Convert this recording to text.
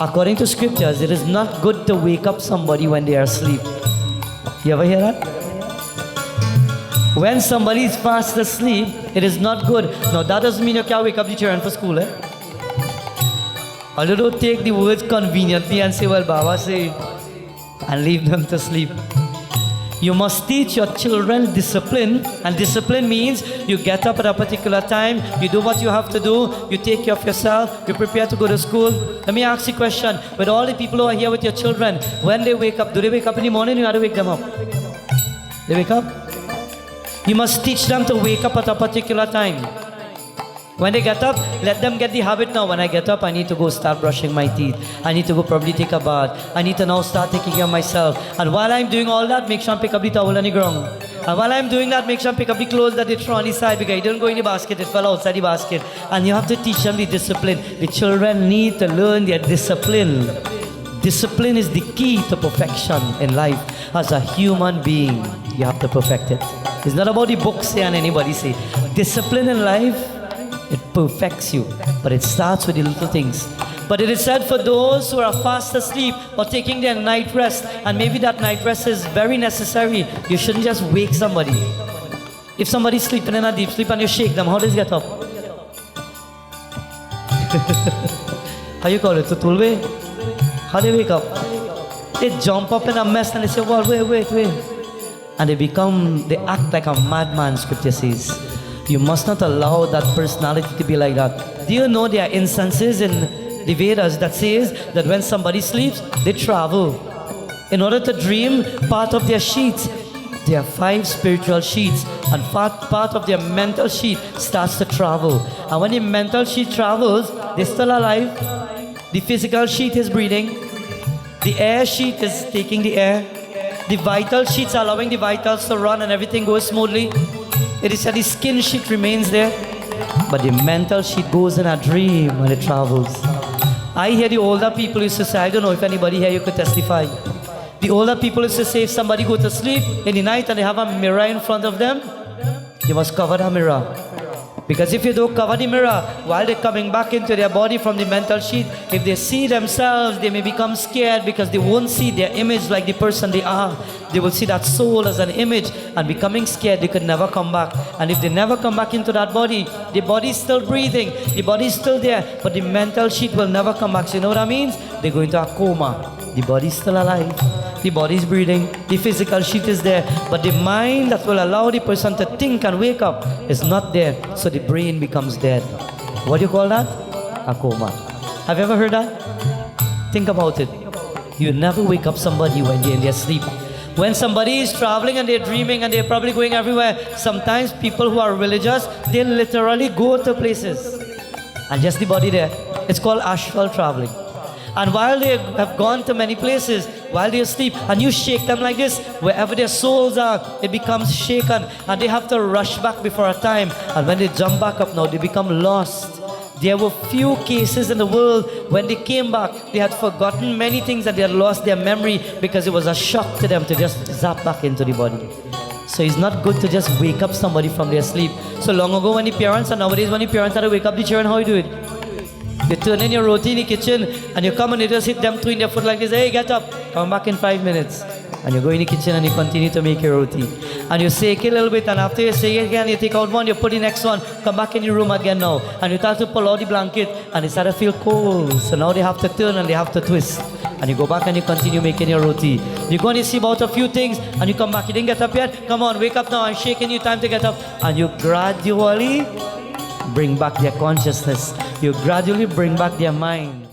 According to scriptures, it is not good to wake up somebody when they are asleep. You ever hear that? When somebody is fast asleep, it is not good. Now that doesn't mean you can't wake up the children for school, eh? Although don't take the words conveniently and say, well, Baba say, and leave them to sleep. You must teach your children discipline, and discipline means you get up at a particular time, you do what you have to do, you take care of yourself, you prepare to go to school. Let me ask you a question. With all the people who are here with your children, when they wake up, do they wake up in the morning or you have to wake them up? They wake up? You must teach them to wake up at a particular time. When they get up, let them get the habit now. When I get up, I need to go start brushing my teeth. I need to go probably take a bath. I need to now start taking care of myself. And while I'm doing all that, make sure I pick up the towel on the ground. And while I'm doing that, make sure I pick up the clothes that they throw on the side because it didn't go in the basket, it fell outside the basket. And you have to teach them the discipline. The children need to learn their discipline. Discipline is the key to perfection in life. As a human being, you have to perfect it. It's not about the book say and anybody say. Discipline in life, it perfects you, but it starts with the little things. But it is said for those who are fast asleep or taking their night rest, and maybe that night rest is very necessary, you shouldn't just wake somebody. If somebody's sleeping in a deep sleep and you shake them, how does they get up? How you call it? Tutulwe? How do they wake up? They jump up in a mess and they say, well, wait. And they act like a madman, scripture says. You must not allow that personality to be like that. Do you know there are instances in the Vedas that says that when somebody sleeps, they travel. In order to dream, part of their sheets, there are 5 spiritual sheets, and part of their mental sheet starts to travel. And when the mental sheet travels, they're still alive. The physical sheet is breathing. The air sheet is taking the air. The vital sheets are allowing the vitals to run and everything goes smoothly. It is that the skin sheet remains there, but the mental sheet goes in a dream when it travels. I hear the older people used to say, I don't know if anybody here you could testify. The older people used to say, if somebody go to sleep in the night and they have a mirror in front of them, you must cover the mirror. Because if you don't cover the mirror, while they're coming back into their body from the mental sheet, if they see themselves, they may become scared because they won't see their image like the person they are. They will see that soul as an image, and becoming scared, they could never come back. And if they never come back into that body, the body is still breathing, the body is still there, but the mental sheet will never come back. So you know what that means? They go into a coma. The body is still alive, the body is breathing, the physical sheet is there, but the mind that will allow the person to think and wake up is not there, so the brain becomes dead. What do you call that? A coma. Have you ever heard that? Think about it. You never wake up somebody when they're in their sleep. When somebody is traveling and they're dreaming and they're probably going everywhere, sometimes people who are religious, they literally go to places and just the body there. It's called astral traveling. And while they have gone to many places, while they are asleep, and you shake them like this, wherever their souls are, it becomes shaken, and they have to rush back before a time. And when they jump back up now, they become lost. There were few cases in the world when they came back, they had forgotten many things and they had lost their memory because it was a shock to them to just zap back into the body. So it's not good to just wake up somebody from their sleep. So long ago when the parents, and nowadays when the parents had to wake up the children, how you do it? You turn in your roti in the kitchen and you come and you just hit them two in their foot like this. Hey, get up. Come back in 5 minutes. And you go in the kitchen and you continue to make your roti. And you shake it a little bit, and after you shake it again, you take out one, you put the next one, come back in your room again now. And you start to pull out the blanket and it started to feel cold. So now they have to turn and they have to twist. And you go back and you continue making your roti. You go and you see about a few things and you come back. You didn't get up yet? Come on, wake up now. I'm shaking you, time to get up. And you gradually bring back their consciousness. You gradually bring back their mind.